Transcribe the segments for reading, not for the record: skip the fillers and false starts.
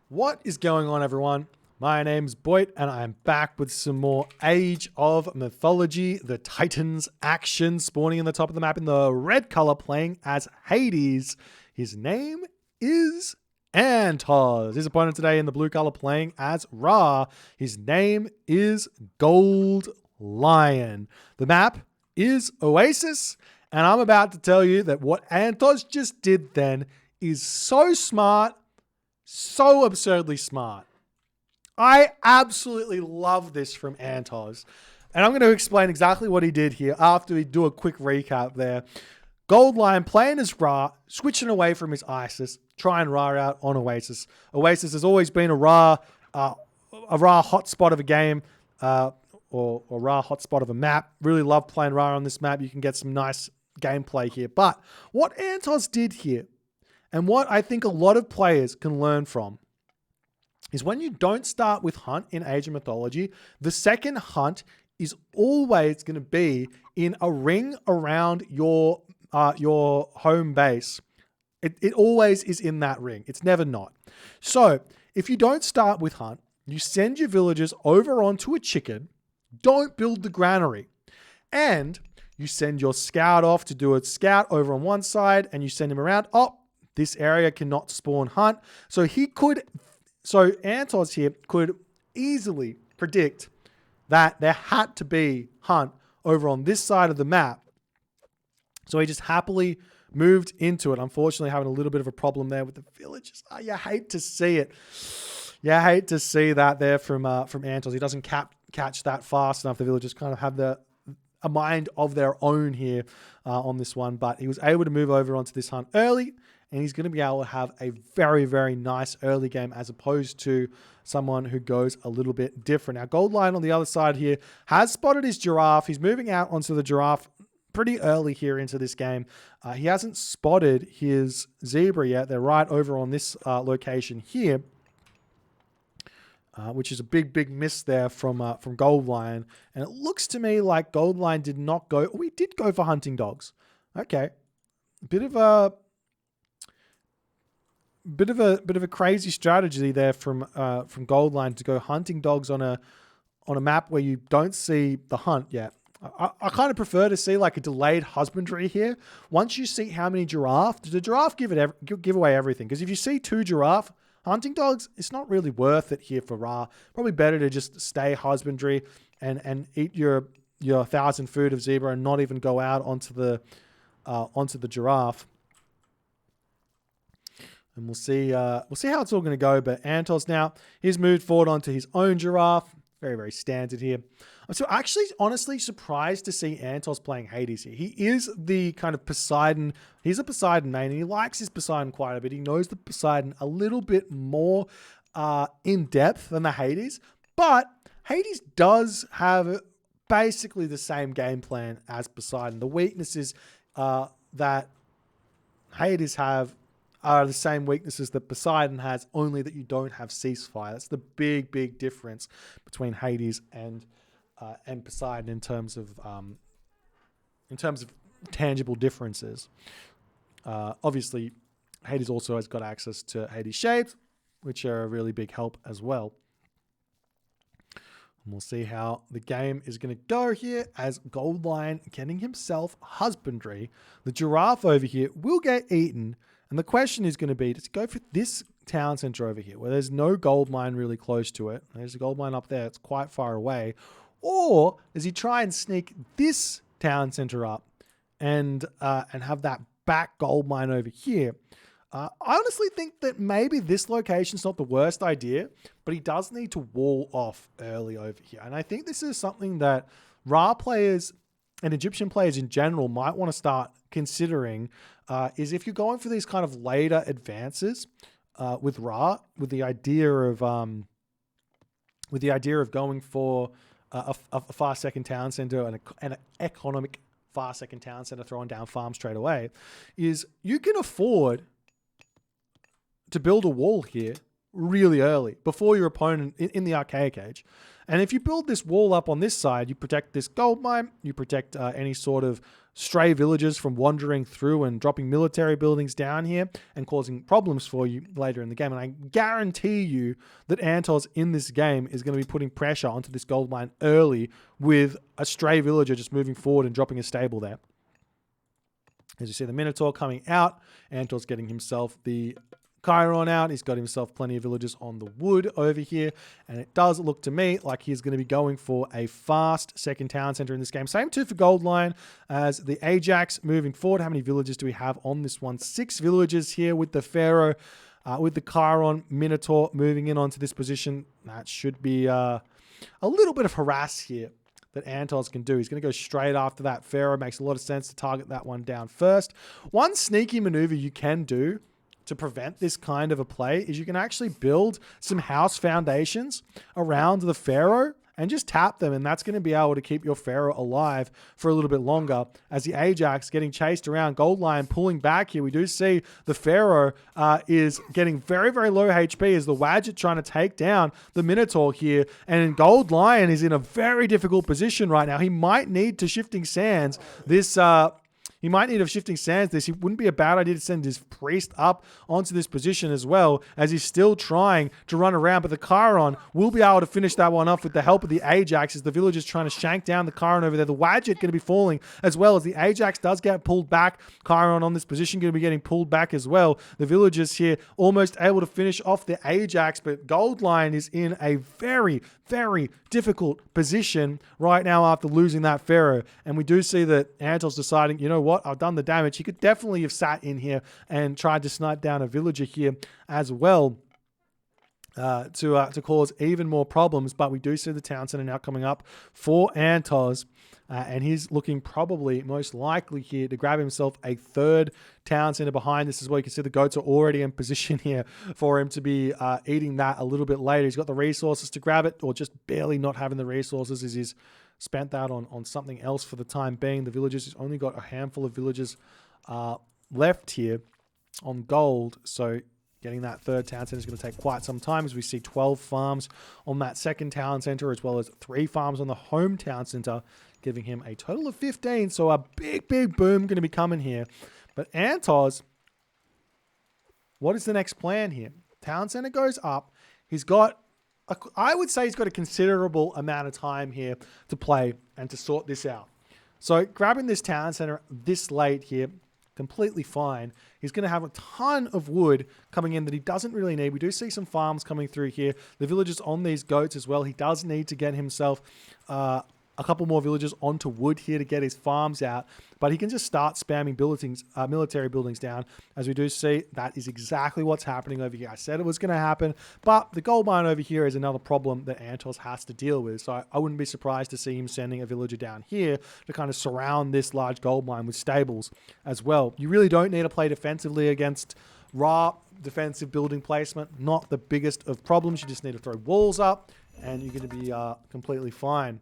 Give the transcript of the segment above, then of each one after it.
What is going on, everyone? My name's Boit, and I'm back with some more Age of Mythology, the Titans action, spawning in the top of the map in the red color, playing as Hades. His name is 3antozz. His opponent today in the blue color, playing as Ra. His name is GoldLion. The map is Oasis, and I'm about to tell you that what 3antozz just did then is so smart, so absurdly smart. I absolutely love this from 3antozz. And I'm going to explain exactly what he did here after we do a quick recap there. GoldLion playing as Ra, switching away from his Isis, trying Ra out on Oasis. Oasis has always been a Ra hotspot of a game, or Ra hotspot of a map. Really love playing Ra on this map. You can get some nice gameplay here. But what 3antozz did here, and what I think a lot of players can learn from, is when you don't start with Hunt in Age of Mythology, the second Hunt is always going to be in a ring around your home base. It always is in that ring. It's never not. So if you don't start with Hunt, you send your villagers over onto a chicken, don't build the granary, and you send your scout off to do a scout over on one side, and you send him around. Oh, this area cannot spawn Hunt. So 3antozz here could easily predict that there had to be Hunt over on this side of the map. So he just happily moved into it. Unfortunately, having a little bit of a problem there with the villages. Oh, you hate to see it. You hate to see that there from 3antozz. He doesn't catch that fast enough. The villagers kind of have a mind of their own here on this one. But he was able to move over onto this Hunt early, and he's going to be able to have a very, very nice early game as opposed to someone who goes a little bit different. Now, GoldLion on the other side here has spotted his giraffe. He's moving out onto the giraffe pretty early here into this game. He hasn't spotted his zebra yet. They're right over on this location here, which is a big, big miss there from GoldLion. And it looks to me like GoldLion did not go. Oh, he did go for hunting dogs. Okay, bit of a crazy strategy there from GoldLion to go hunting dogs on a map where you don't see the hunt yet. I kind of prefer to see like a delayed husbandry here. Once you see how many giraffe, the giraffe give away everything. Because if you see 2 giraffe hunting dogs, it's not really worth it here for Ra. Probably better to just stay husbandry and eat your 1,000 food of zebra and not even go out onto the giraffe. And we'll see how it's all going to go. But 3antozz now, he's moved forward onto his own giraffe. Very, very standard here. I'm so actually honestly surprised to see 3antozz playing Hades here. He is the kind of Poseidon. He's a Poseidon main, and he likes his Poseidon quite a bit. He knows the Poseidon a little bit more in depth than the Hades. But Hades does have basically the same game plan as Poseidon. The weaknesses that Hades have are the same weaknesses that Poseidon has, only that you don't have ceasefire. That's the big, big difference between Hades and Poseidon in terms of tangible differences. Obviously, Hades also has got access to Hades shapes, which are a really big help as well. And we'll see how the game is going to go here as GoldLion getting himself husbandry. The giraffe over here will get eaten. And the question is going to be, does he go for this town center over here where there's no gold mine really close to it? There's a gold mine up there. It's quite far away. Or does he try and sneak this town center up and have that back gold mine over here? I honestly think that maybe this location's not the worst idea, but he does need to wall off early over here. And I think this is something that Ra players and Egyptian players in general might want to start considering, is if you're going for these kind of later advances with Ra, with the idea of going for a far second town center and an economic far second town center, throwing down farms straight away, is you can afford to build a wall here really early before your opponent in the archaic age. And if you build this wall up on this side, you protect this gold mine, you protect any sort of stray villagers from wandering through and dropping military buildings down here and causing problems for you later in the game. And I guarantee you that AntozZ in this game is going to be putting pressure onto this gold mine early with a stray villager just moving forward and dropping a stable there. As you see the Minotaur coming out, AntozZ getting himself the Chiron out. He's got himself plenty of villagers on the wood over here. And it does look to me like he's going to be going for a fast second town center in this game. Same too for GoldLion as the Ajax moving forward. How many villagers do we have on this one? 6 villagers here with the Pharaoh, with the Chiron Minotaur moving in onto this position. That should be a little bit of harass here that AntozZ can do. He's going to go straight after that Pharaoh. Makes a lot of sense to target that one down first. One sneaky maneuver you can do to prevent this kind of a play is you can actually build some house foundations around the Pharaoh and just tap them, and that's going to be able to keep your Pharaoh alive for a little bit longer. As the Ajax getting chased around, GoldLion pulling back here. We do see the Pharaoh is getting very, very low HP as the Wadjet trying to take down the Minotaur here, and GoldLion is in a very difficult position right now. He might need to Shifting Sands this He might need a Shifting Sands this. It wouldn't be a bad idea to send his priest up onto this position as well, as he's still trying to run around. But the Chiron will be able to finish that one off with the help of the Ajax, as the villagers trying to shank down the Chiron over there. The Wadjet going to be falling as well, as the Ajax does get pulled back. Chiron on this position going to be getting pulled back as well. The villagers here almost able to finish off the Ajax, but GoldLion is in a very, very difficult position right now after losing that Pharaoh. And we do see that AntozZ deciding, you know what, I've done the damage. He could definitely have sat in here and tried to snipe down a villager here as well to cause even more problems. But we do see the town center now coming up for AntozZ. And he's looking probably most likely here to grab himself a third town center behind. This is where you can see the goats are already in position here for him to be eating that a little bit later. He's got the resources to grab it, or just barely not having the resources as he's spent that on something else for the time being. The villagers, he's only got a handful of villagers left here on gold. So getting that third town center is going to take quite some time, as we see 12 farms on that second town center, as well as 3 farms on the home town center, giving him a total of 15. So a big, big boom going to be coming here. But AntozZ, what is the next plan here? Town center goes up. He's got, I would say he's got a considerable amount of time here to play and to sort this out. So grabbing this town center this late here, completely fine. He's going to have a ton of wood coming in that he doesn't really need. We do see some farms coming through here. The villagers on these goats as well. He does need to get himself a couple more villagers onto wood here to get his farms out, but he can just start spamming buildings, military buildings down. As we do see, that is exactly what's happening over here. I said it was going to happen, but the gold mine over here is another problem that AntozZ has to deal with. So I wouldn't be surprised to see him sending a villager down here to kind of surround this large gold mine with stables as well. You really don't need to play defensively against raw defensive building placement. Not the biggest of problems. You just need to throw walls up and you're going to be completely fine.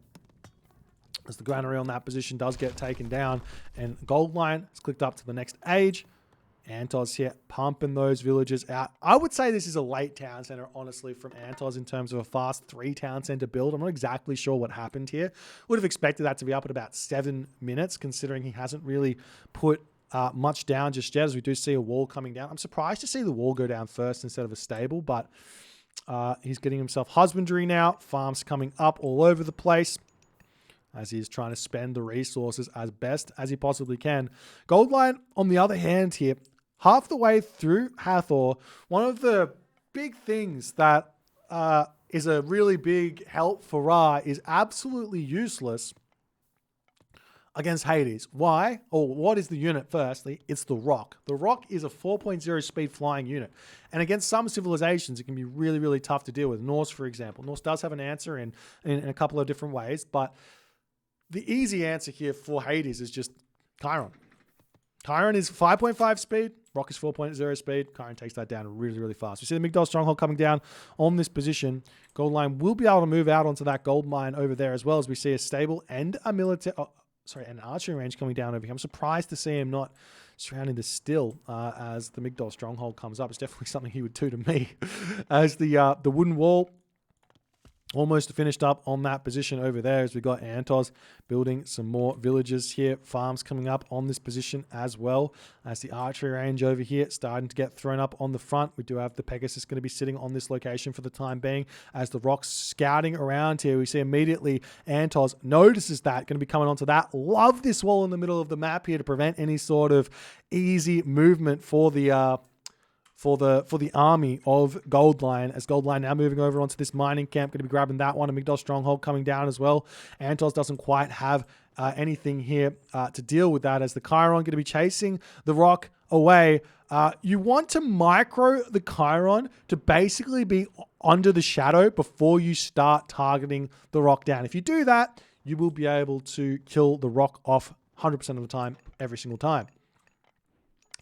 As the granary on that position does get taken down, and GoldLion has clicked up to the next age. AntozZ here pumping those villagers out. I would say this is a late town center, honestly, from AntozZ in terms of a fast 3 town center build. I'm not exactly sure what happened here. Would have expected that to be up at about 7 minutes, considering he hasn't really put much down just yet, as we do see a wall coming down. I'm surprised to see the wall go down first instead of a stable, but he's getting himself husbandry now. Farms coming up all over the place, as he's trying to spend the resources as best as he possibly can. GoldLion, on the other hand here, half the way through Hathor, one of the big things that is a really big help for Ra is absolutely useless against Hades. Why? Or what is the unit firstly? It's the Rock. The Rock is a 4.0 speed flying unit. And against some civilizations, it can be really, really tough to deal with. Norse, for example. Norse does have an answer in a couple of different ways, but the easy answer here for Hades is just Chiron. Chiron is 5.5 speed. Rock is 4.0 speed. Chiron takes that down really, really fast. We see the Migdol Stronghold coming down on this position. GoldLion will be able to move out onto that gold mine over there, as well as we see a stable and a military, an archery range coming down over here. I'm surprised to see him not surrounding the still as the Migdol stronghold comes up. It's definitely something he would do to me. As the wooden wall almost finished up on that position over there, as we got AntozZ building some more villages here. Farms coming up on this position as well, as the archery range over here starting to get thrown up on the front. We do have the Pegasus going to be sitting on this location for the time being. As the Rock's scouting around here, we see immediately AntozZ notices that, going to be coming onto that. Love this wall in the middle of the map here to prevent any sort of easy movement for the army of GoldLion, as GoldLion now moving over onto this mining camp, going to be grabbing that one. A Migdol stronghold coming down as well. AntozZ doesn't quite have anything here to deal with that, as the Chiron going to be chasing the Rock away. You want to micro the Chiron to basically be under the shadow before you start targeting the Rock down. If you do that, you will be able to kill the Rock off 100% of the time, every single time.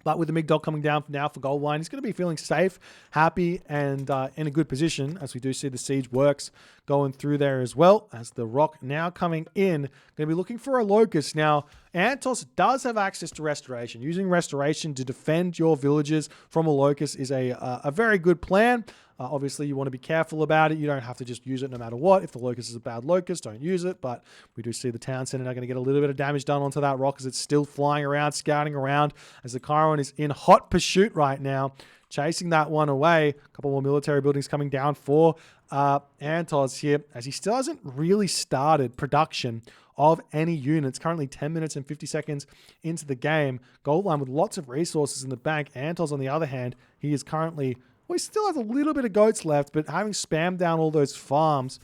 But with the Migdol coming down now for GoldLion, he's going to be feeling safe, happy, and in a good position, as we do see the siege works going through there as well. As the Rock now coming in, going to be looking for a Locust. Now, AntozZ does have access to Restoration. Using Restoration to defend your villages from a Locust is a very good plan. Obviously, you want to be careful about it. You don't have to just use it no matter what. If the Locust is a bad Locust, don't use it. But we do see the town center now going to get a little bit of damage done onto that Rock, as it's still flying around, scouting around, as the Chiron is in hot pursuit right now, chasing that one away. A couple more military buildings coming down for AntozZ here, as he still hasn't really started production of any units. Currently 10 minutes and 50 seconds into the game. GoldLion with lots of resources in the bank. AntozZ, on the other hand, he is currently... Well, he still has a little bit of goats left, but having spammed down all those farms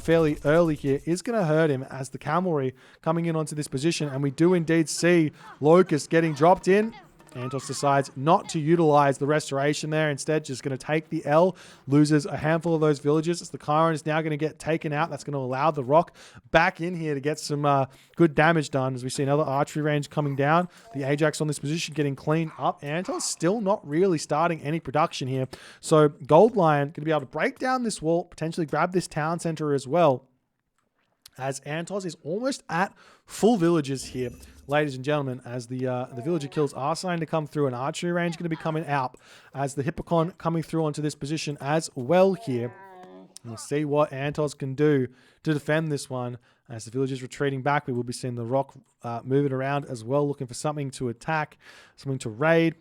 fairly early here is going to hurt him, as the cavalry coming in onto this position. And we do indeed see Locust getting dropped in. AntozZ decides not to utilize the restoration there. Instead, just going to take the L, loses a handful of those villages. As the Chiron is now going to get taken out. That's going to allow the Rock back in here to get some good damage done. As we see another archery range coming down. The Ajax on this position getting cleaned up. AntozZ still not really starting any production here. So GoldLion going to be able to break down this wall, potentially grab this town center as well, as AntozZ is almost at full villages here, ladies and gentlemen, as the villager kills are starting to come through. An archery range going to be coming out, as the Hippocon coming through onto this position as well here. We'll see what AntozZ can do to defend this one. As the villagers retreating back, we will be seeing the Rock move it around as well, looking for something to attack, something to raid.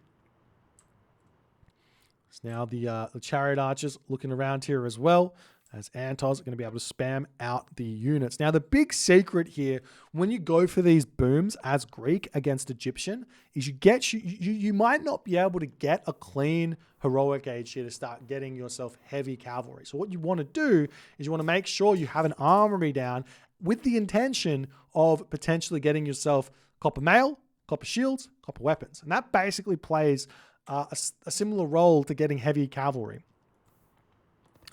So now the chariot archers looking around here as well, as AntozZ are going to be able to spam out the units. Now, the big secret here, when you go for these booms as Greek against Egyptian, is you might not be able to get a clean heroic age here to start getting yourself heavy cavalry. So what you want to do is you want to make sure you have an armory down with the intention of potentially getting yourself copper mail, copper shields, copper weapons. And that basically plays a similar role to getting heavy cavalry.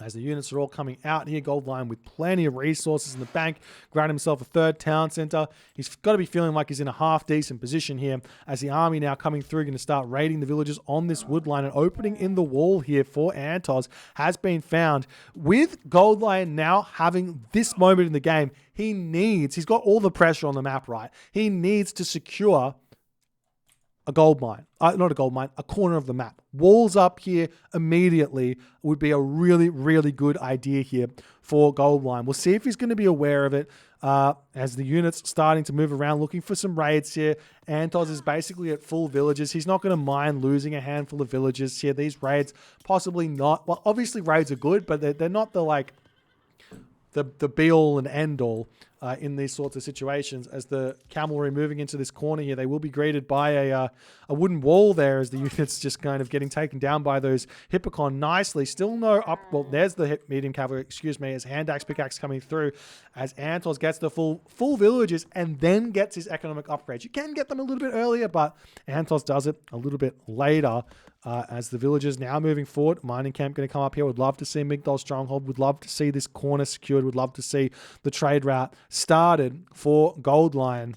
As the units are all coming out here, GoldLion with plenty of resources in the bank, grabbing himself a third town center. He's got to be feeling like he's in a half-decent position here, as the army now coming through, going to start raiding the villages on this wood line. An opening in the wall here for AntozZ has been found. With GoldLion now having this moment in the game, he's got all the pressure on the map, right? He needs to secure a gold mine. Not a gold mine, a corner of the map. Walls up here immediately would be a really, really good idea here for GoldLion. We'll see if he's going to be aware of it as the unit's starting to move around, looking for some raids here. AntozZ is basically at full villages. He's not going to mind losing a handful of villages here. These raids, possibly not. Well, obviously raids are good, but they're not the be-all and end-all in these sorts of situations. As the cavalry moving into this corner here, they will be greeted by a wooden wall there, as the units just kind of getting taken down by those Hippocon nicely. Still no up... Well, there's the medium cavalry, excuse me, as hand axe, pickaxe coming through, as AntozZ gets the full villages and then gets his economic upgrades. You can get them a little bit earlier, but AntozZ does it a little bit later. As the villagers now moving forward, mining camp going to come up here. Would love to see Migdol stronghold. Would love to see this corner secured. Would love to see the trade route started for GoldLion.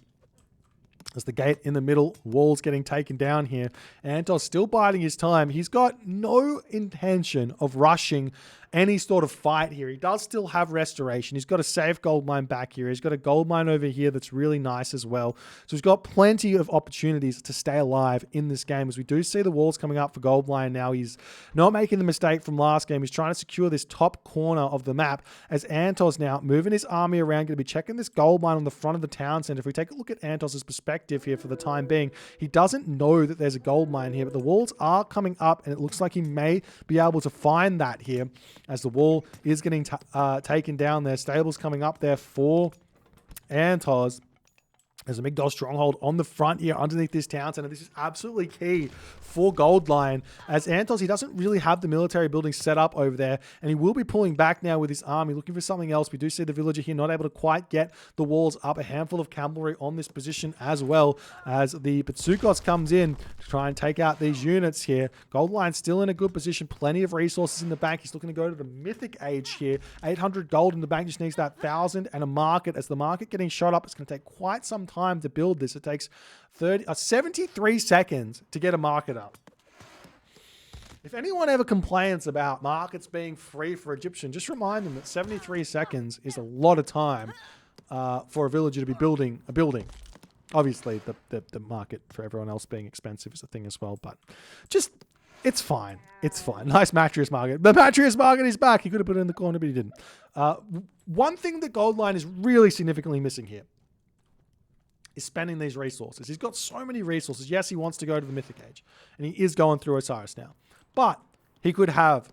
As the gate in the middle, walls getting taken down here. Antos still biding his time. He's got no intention of rushing any sort of fight here. He does still have restoration. He's got a safe gold mine back here. He's got a gold mine over here that's really nice as well. So he's got plenty of opportunities to stay alive in this game. As we do see the walls coming up for GoldLion now. He's not making the mistake from last game. He's trying to secure this top corner of the map as Antos now moving his army around, going to be checking this gold mine on the front of the town center. If we take a look at Antos's perspective here for the time being, he doesn't know that there's a gold mine here, but the walls are coming up and it looks like he may be able to find that here. As the wall is getting taken down there. Stables coming up there for Antozz. There's a Migdol stronghold on the front here underneath this town center. This is absolutely key for GoldLion. As Antozz, he doesn't really have the military building set up over there, and he will be pulling back now with his army, looking for something else. We do see the villager here not able to quite get the walls up. A handful of cavalry on this position as well, as the Patsukos comes in to try and take out these units here. GoldLion still in a good position. Plenty of resources in the bank. He's looking to go to the mythic age here. 800 gold in the bank. Just needs that 1,000 and a market. As the market getting shot up, it's going to take quite some time to build this. It takes 73 seconds to get a market up. If anyone ever complains about markets being free for Egyptian, just remind them that 73 seconds is a lot of time for a villager to be building a building. Obviously, the market for everyone else being expensive is a thing as well, but just, it's fine. It's fine. Nice Matrius market. The Matrius market is back. He could have put it in the corner, but he didn't. One thing that GoldLion is really significantly missing here is spending these resources. He's got so many resources. Yes, he wants to go to the Mythic Age, and he is going through Osiris now. But he could have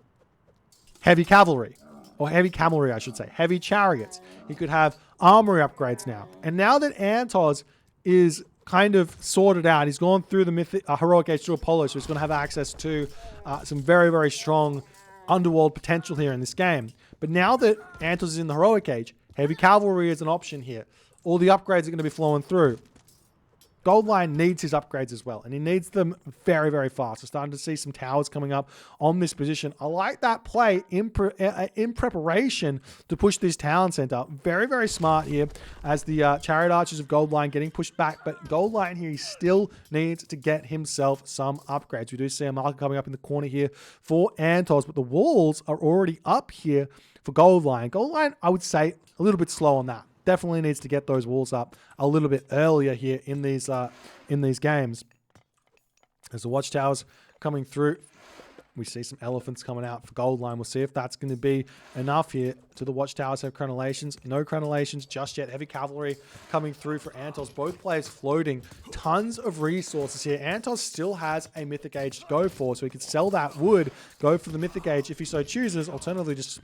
heavy cavalry, or heavy cavalry, I should say, heavy chariots. He could have armory upgrades now. And now that Antozz is kind of sorted out, he's gone through the Heroic Age to Apollo, so he's going to have access to some very, very strong underworld potential here in this game. But now that Antozz is in the Heroic Age, heavy cavalry is an option here. All the upgrades are going to be flowing through. GoldLion needs his upgrades as well, and he needs them very, very fast. We're starting to see some towers coming up on this position. I like that play in preparation to push this town center. Very, very smart here as the chariot archers of GoldLion getting pushed back, but GoldLion here, he still needs to get himself some upgrades. We do see a marker coming up in the corner here for Antozz, but the walls are already up here for GoldLion. GoldLion, I would say, a little bit slow on that. Definitely needs to get those walls up a little bit earlier here in these games. As the watchtowers coming through, we see some elephants coming out for GoldLion. We'll see if that's going to be enough here. Do the watchtowers have crenellations? No crenellations just yet. Heavy cavalry coming through for Antozz. Both players floating. Tons of resources here. Antozz still has a Mythic Age to go for, so he could sell that wood, go for the Mythic Age if he so chooses. Alternatively, just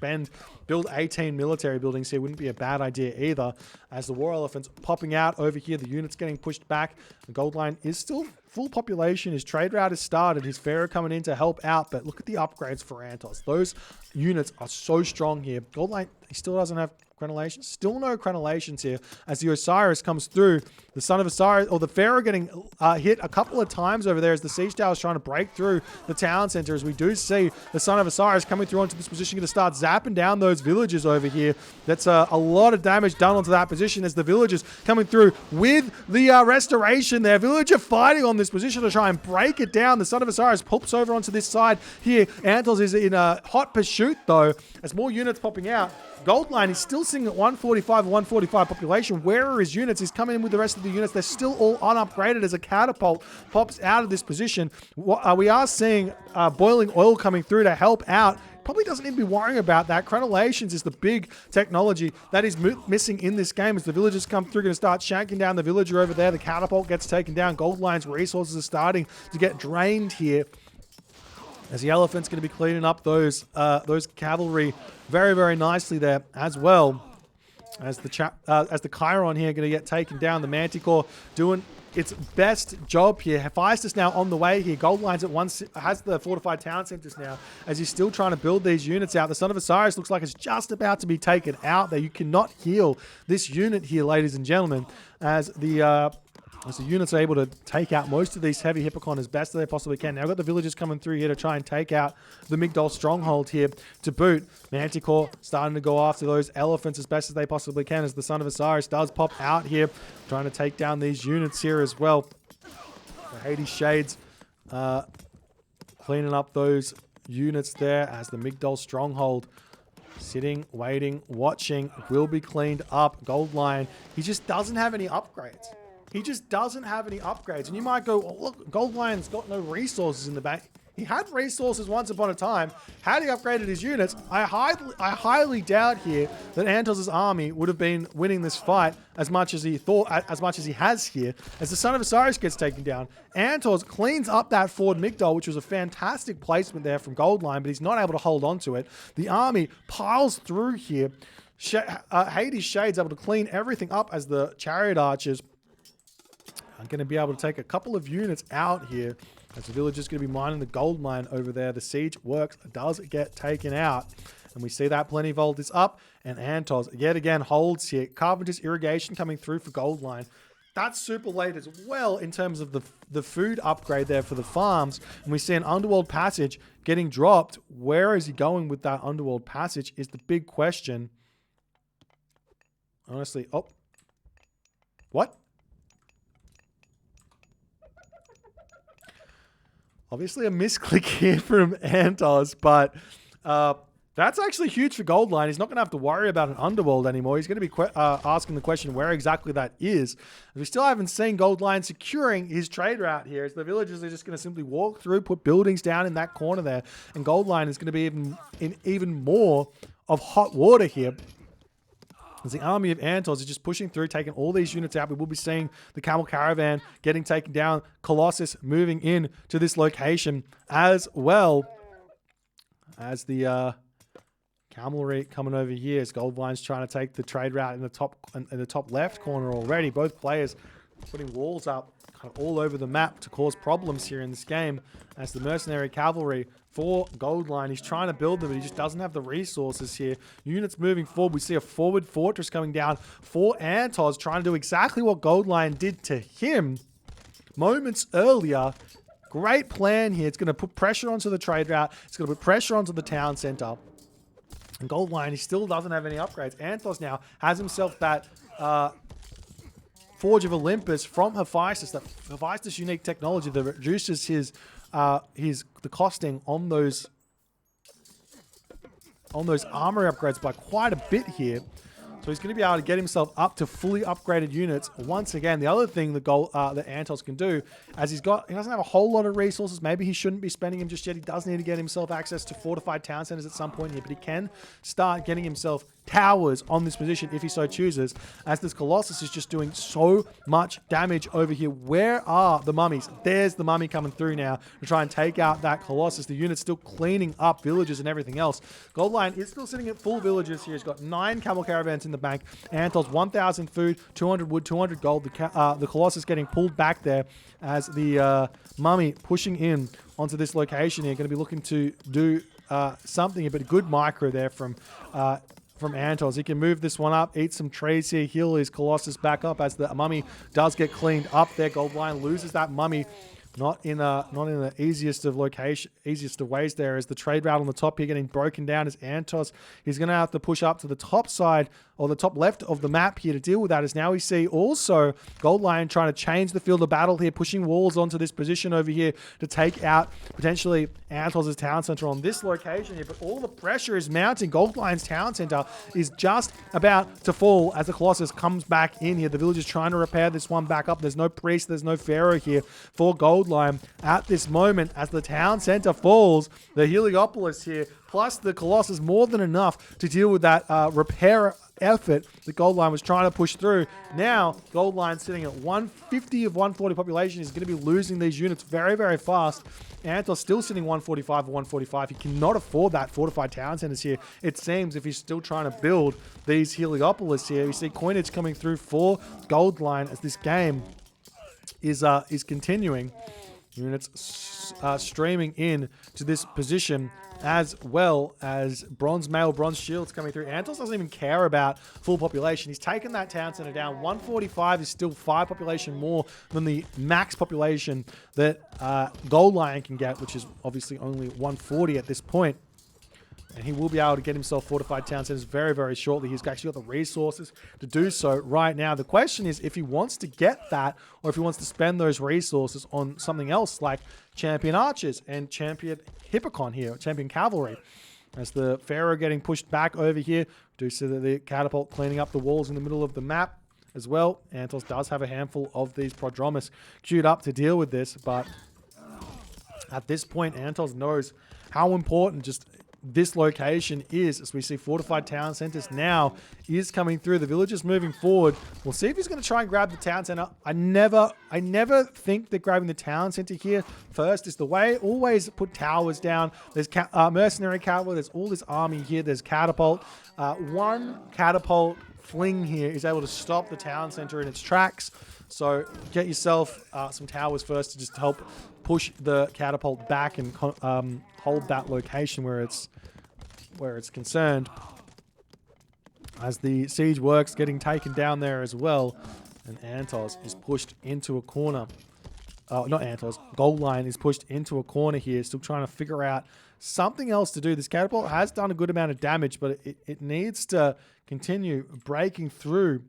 build 18 military buildings here. Wouldn't be a bad idea either. As the war elephants popping out over here, the units getting pushed back. The GoldLion is still full population. His trade route has started. His pharaoh coming in to help out, but look at the upgrades for Antozz. Those units are so strong here. GoldLion, he still doesn't have crenellations. Still no crenellations here as the Osiris comes through. The son of Osiris, or the pharaoh getting hit a couple of times over there as the siege tower is trying to break through the town center. As we do see the son of Osiris coming through onto this position, going to start zapping down those villagers over here. That's a lot of damage done onto that position as the villagers coming through with the restoration there. Villager fighting on this position to try and break it down. The son of Osiris pops over onto this side here. Antozz is in a hot pursuit though, as more units popping out. GoldLion is still sitting at 145 and 145 population. Where are his units? He's coming in with the rest of the units. They're still all unupgraded as a catapult pops out of this position. We are seeing boiling oil coming through to help out. Probably doesn't need to be worrying about that. Crenellations is the big technology that is missing in this game as the villagers come through, going to start shanking down the villager over there. The catapult gets taken down. GoldLion's resources are starting to get drained here, as the elephant's going to be cleaning up those cavalry very, very nicely there as well. As the Chiron here going to get taken down. The Manticore doing its best job here. Hephaestus now on the way here. GoldLion's at once has the fortified town centers now as he's still trying to build these units out. The son of Osiris looks like it's just about to be taken out there. You cannot heal this unit here, ladies and gentlemen, as the As the units are able to take out most of these heavy Hippocon as best as they possibly can. Now, I've got the villagers coming through here to try and take out the Migdol stronghold here to boot. Manticore starting to go after those elephants as best as they possibly can as the Son of Osiris does pop out here, trying to take down these units here as well. The Hades Shades cleaning up those units there as the Migdol stronghold sitting, waiting, watching, will be cleaned up. GoldLion, he just doesn't have any upgrades. He just doesn't have any upgrades. And you might go, oh, look, GoldLion's got no resources in the bank. He had resources once upon a time. Had he upgraded his units, I highly doubt here that Antozz's army would have been winning this fight as much as he thought, as much as he has here. As the Son of Osiris gets taken down, Antozz cleans up that Ford Migdol, which was a fantastic placement there from GoldLion, but he's not able to hold on to it. The army piles through here. Hades Shades able to clean everything up as the Chariot Archers are going to be able to take a couple of units out here. As the villager's going to be mining the gold mine over there. The siege works, does get taken out. And we see that Plenty Vault is up. And Antozz, yet again, holds here. Carpenter's Irrigation coming through for GoldLion. That's super late as well in terms of the food upgrade there for the farms. And we see an Underworld Passage getting dropped. Where is he going with that Underworld Passage is the big question. Honestly, oh. What? Obviously a misclick here from Antozz, but that's actually huge for GoldLion. He's not going to have to worry about an Underworld anymore. He's going to be asking the question where exactly that is. We still haven't seen GoldLion securing his trade route here. As the villagers are just going to simply walk through, put buildings down in that corner there, and GoldLion is going to be even more of hot water here. As the army of Antozz is just pushing through, taking all these units out. We will be seeing the Camel Caravan getting taken down. Colossus moving in to this location as well as the cavalry coming over here. As GoldLion's trying to take the trade route in the top left corner already. Both players putting walls up kind of all over the map to cause problems here in this game. As the mercenary cavalry for GoldLion, he's trying to build them, but he just doesn't have the resources here. Units moving forward. We see a forward fortress coming down for Antozz, trying to do exactly what GoldLion did to him moments earlier. Great plan here. It's going to put pressure onto the trade route. It's going to put pressure onto the town center. And GoldLion, he still doesn't have any upgrades. Antozz now has himself that Forge of Olympus from Hephaestus, that Hephaestus unique technology that reduces the costing on those armory upgrades by quite a bit here. So he's going to be able to get himself up to fully upgraded units once again. The other thing that Antozz can do, as he doesn't have a whole lot of resources. Maybe he shouldn't be spending them just yet. He does need to get himself access to fortified town centers at some point here, but he can start getting himself towers on this position if he so chooses, as this Colossus is just doing so much damage over here. Where are the mummies? There's the mummy coming through now to try and take out that Colossus. The unit's still cleaning up villages and everything else. GoldLion is still sitting at full villages here. He's got 9 camel caravans in the bank. Antozz 1,000 food, 200 wood, 200 gold. The Colossus getting pulled back there as the mummy pushing in onto this location here. Going to be looking to do something, but a good micro there from Antozz. He can move this one up, eat some trees here, heal his Colossus back up as the mummy does get cleaned up there. GoldLion loses that mummy. Not in the easiest of ways there, as the trade route on the top here getting broken down as Antozz. He's going to have to push up to the top side or the top left of the map here to deal with that, as now we see also GoldLion trying to change the field of battle here, pushing walls onto this position over here to take out potentially Antozz's town center on this location here, but all the pressure is mounting. GoldLion's town center is just about to fall as the Colossus comes back in here. The villagers trying to repair this one back up. There's no priest, there's no pharaoh here for GoldLion at this moment. As the town center falls, the Heliopolis here plus the Colossus more than enough to deal with that repair effort that GoldLion was trying to push through. Now GoldLion sitting at 150 of 140 population is going to be losing these units very, very fast. Antozz still sitting 145 of 145. He cannot afford that fortified town centers here, it seems, if he's still trying to build these Heliopolis here. You see coinage coming through for GoldLion as this game is continuing. Units streaming in to this position as well as bronze mail, bronze shields coming through. AntozZ doesn't even care about full population. He's taken that town center down. 145 is still 5 population more than the max population that GoldLion can get, which is obviously only 140 at this point. And he will be able to get himself fortified town centers very, very shortly. He's actually got the resources to do so right now. The question is if he wants to get that or if he wants to spend those resources on something else like champion archers and champion hippocon here, champion cavalry. As the Pharaoh getting pushed back over here, do see that the catapult cleaning up the walls in the middle of the map as well. AntozZ does have a handful of these prodromus queued up to deal with this, but at this point, AntozZ knows how important just this location is, as we see fortified town centers now is coming through. The villagers moving forward. We'll see if he's going to try and grab the town center. I never think that grabbing the town center here first is the way. Always put towers down. There's mercenary cavalry. There's all this army here. There's catapult. One catapult fling here is able to stop the town center in its tracks. So get yourself some towers first to just help push the catapult back and hold that location where it's concerned. As the siege works, getting taken down there as well, and AntozZ is pushed into a corner. Not AntozZ, GoldLion is pushed into a corner here, still trying to figure out something else to do. This catapult has done a good amount of damage, but it needs to continue breaking through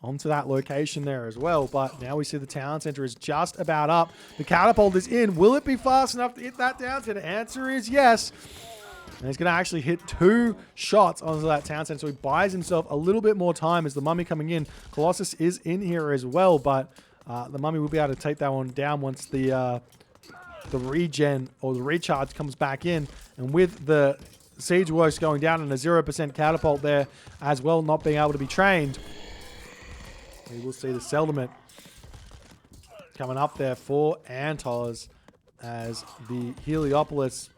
onto that location there as well. But now we see the town center is just about up. The catapult is in. Will it be fast enough to hit that town center? Answer is yes. And he's going to actually hit 2 shots onto that town center, so he buys himself a little bit more time as the mummy coming in. Colossus is in here as well, but the mummy will be able to take that one down once the regen or the recharge comes back in. And with the siege works going down and a 0% catapult there as well, not being able to be trained, we will see the settlement coming up there for AntozZ as the Heliopolis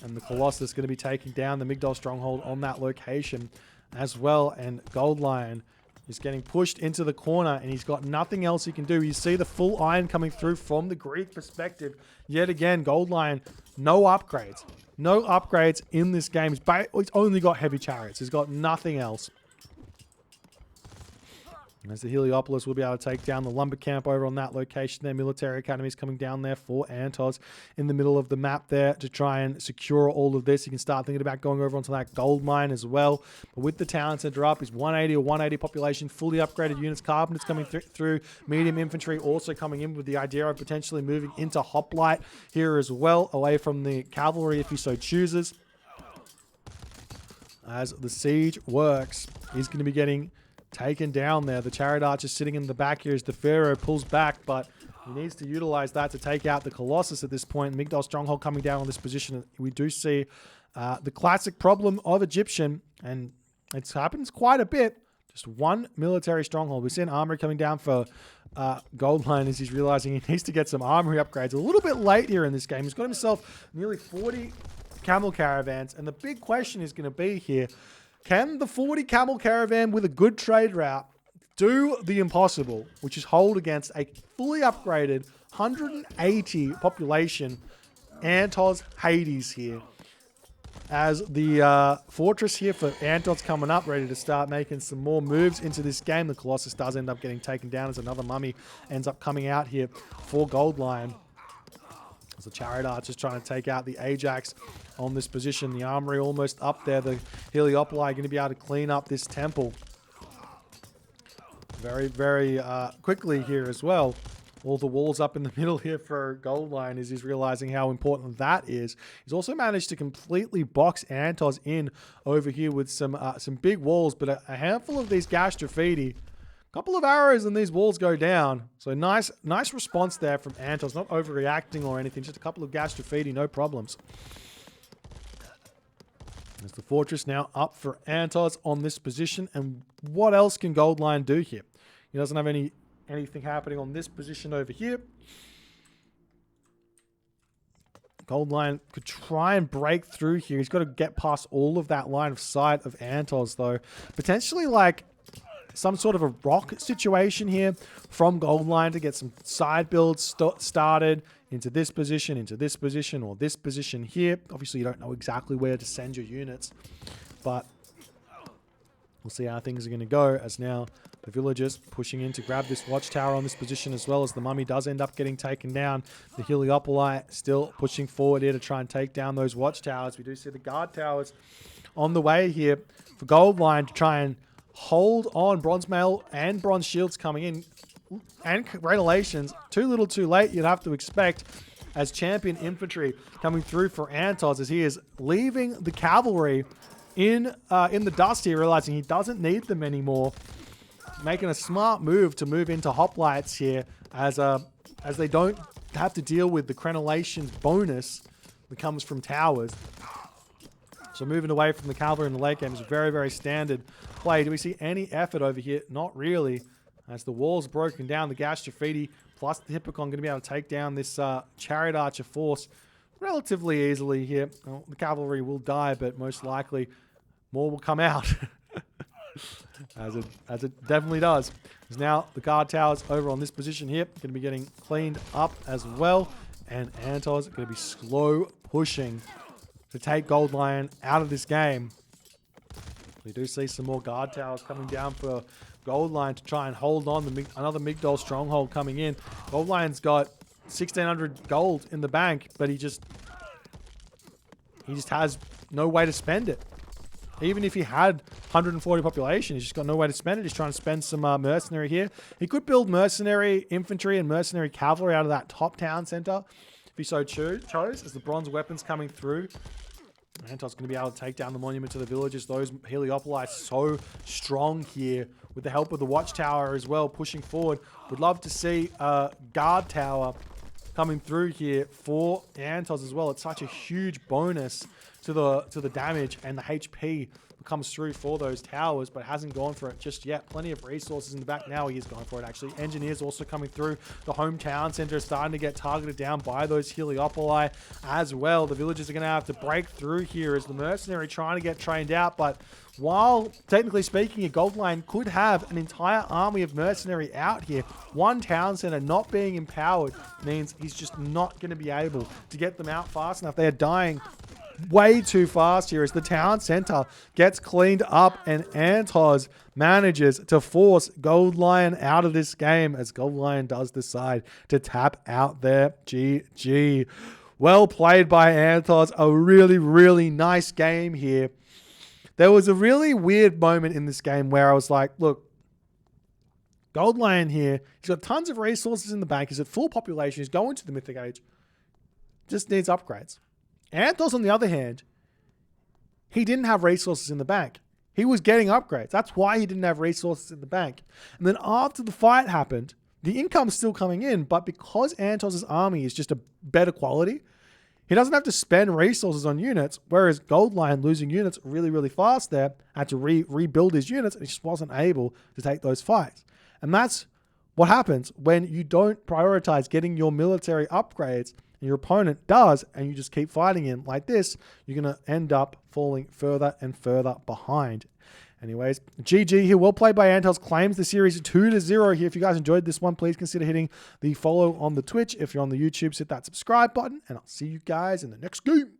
and the Colossus going to be taking down the Migdol stronghold on that location as well. And GoldLion is getting pushed into the corner and he's got nothing else he can do. You see the full iron coming through from the Greek perspective. Yet again, GoldLion, no upgrades. No upgrades in this game. He's only got heavy chariots. He's got nothing else. As the Heliopolis will be able to take down the lumber camp over on that location there. Military academy is coming down there for AntozZ in the middle of the map there to try and secure all of this. You can start thinking about going over onto that gold mine as well. But with the town center up, is 180 or 180 population, fully upgraded units. Carpenters coming through, medium infantry also coming in with the idea of potentially moving into hoplite here as well, away from the cavalry if he so chooses. As the siege works, he's going to be getting taken down there. The chariot archer sitting in the back here as the Pharaoh pulls back, but he needs to utilize that to take out the Colossus at this point. Migdol stronghold coming down on this position. We do see the classic problem of Egyptian, and it happens quite a bit. Just one military stronghold. We see an armory coming down for GoldLion as he's realizing he needs to get some armory upgrades. A little bit late here in this game. He's got himself nearly 40 camel caravans, and the big question is going to be here, can the 40 camel caravan with a good trade route do the impossible, which is hold against a fully upgraded 180 population AntozZ Hades here? As the fortress here for AntozZ coming up, ready to start making some more moves into this game. The Colossus does end up getting taken down as another mummy ends up coming out here for GoldLion. As the chariot archer's trying to take out the Ajax on this position. The armory almost up there. The Heliopoli are going to be able to clean up this temple very, very quickly here as well. All the walls up in the middle here for GoldLion as he's realizing how important that is. He's also managed to completely box AntozZ in over here with some big walls, but a handful of these Gastropheti. Couple of arrows and these walls go down. So nice response there from AntozZ. Not overreacting or anything. Just a couple of Gastropheti, no problems. There's the fortress now up for AntozZ on this position. And what else can GoldLion do here? He doesn't have anything happening on this position over here. GoldLion could try and break through here. He's got to get past all of that line of sight of AntozZ though. Potentially like some sort of a rock situation here from GoldLion to get some side builds started into this position, or this position here. Obviously, you don't know exactly where to send your units, but we'll see how things are going to go as now the villagers pushing in to grab this watchtower on this position, as well as the mummy does end up getting taken down. The Heliopolis still pushing forward here to try and take down those watchtowers. We do see the guard towers on the way here for GoldLion to try and hold on. Bronze mail and bronze shields coming in. And congratulations, too little too late, you'd have to expect, as champion infantry coming through for 3antozz, as he is leaving the cavalry in the dust here, realizing he doesn't need them anymore. Making a smart move to move into hoplites here as they don't have to deal with the crenellation bonus that comes from towers. So moving away from the cavalry in the late game is a very, very standard play. Do we see any effort over here? Not really. As the wall's broken down, the Gastrofidi plus the Hippocon going to be able to take down this Chariot Archer force relatively easily here. Well, the cavalry will die, but most likely more will come out. as it definitely does. Because now the guard towers over on this position here going to be getting cleaned up as well. And 3antozz going to be slow pushing to take GoldLion out of this game. We do see some more guard towers coming down for GoldLion to try and hold on. Another Migdol stronghold coming in. GoldLion's got 1,600 gold in the bank, but he just has no way to spend it. Even if he had 140 population, he's just got no way to spend it. He's trying to spend some mercenary here. He could build mercenary infantry and mercenary cavalry out of that top town center if he so chose, as the bronze weapons coming through. 3antozz going to be able to take down the monument to the villages. Those Heliopolis so strong here with the help of the watchtower as well, pushing forward. Would love to see a guard tower coming through here for 3antozz as well. It's such a huge bonus to the damage and the HP that comes through for those towers, but hasn't gone for it just yet. Plenty of resources in the back now. He is going for it, actually. Engineers also coming through. The hometown center is starting to get targeted down by those Heliopoli as well. The villagers are going to have to break through here as the mercenary trying to get trained out, but while, technically speaking, a GoldLion could have an entire army of mercenary out here, one town center not being empowered means he's just not going to be able to get them out fast enough. They are dying way too fast here as the town center gets cleaned up and 3antozz manages to force GoldLion out of this game as GoldLion does decide to tap out there. GG. Well played by 3antozz. A really, really nice game here. There was a really weird moment in this game where I was like, look, GoldLion here, he's got tons of resources in the bank. He's at full population. He's going to the Mythic Age. Just needs upgrades. 3antozz, on the other hand, he didn't have resources in the bank. He was getting upgrades. That's why he didn't have resources in the bank. And then after the fight happened, the income's still coming in, but because 3antozz's army is just a better quality, he doesn't have to spend resources on units, whereas GoldLion, losing units really, really fast there, had to rebuild his units, and he just wasn't able to take those fights. And that's what happens when you don't prioritize getting your military upgrades, and your opponent does, and you just keep fighting him like this. You're going to end up falling further and further behind. Anyways, GG here. Well played by 3antozz. Claims the series 2-0 here. If you guys enjoyed this one, please consider hitting the follow on the Twitch. If you're on the YouTube, hit that subscribe button, and I'll see you guys in the next game.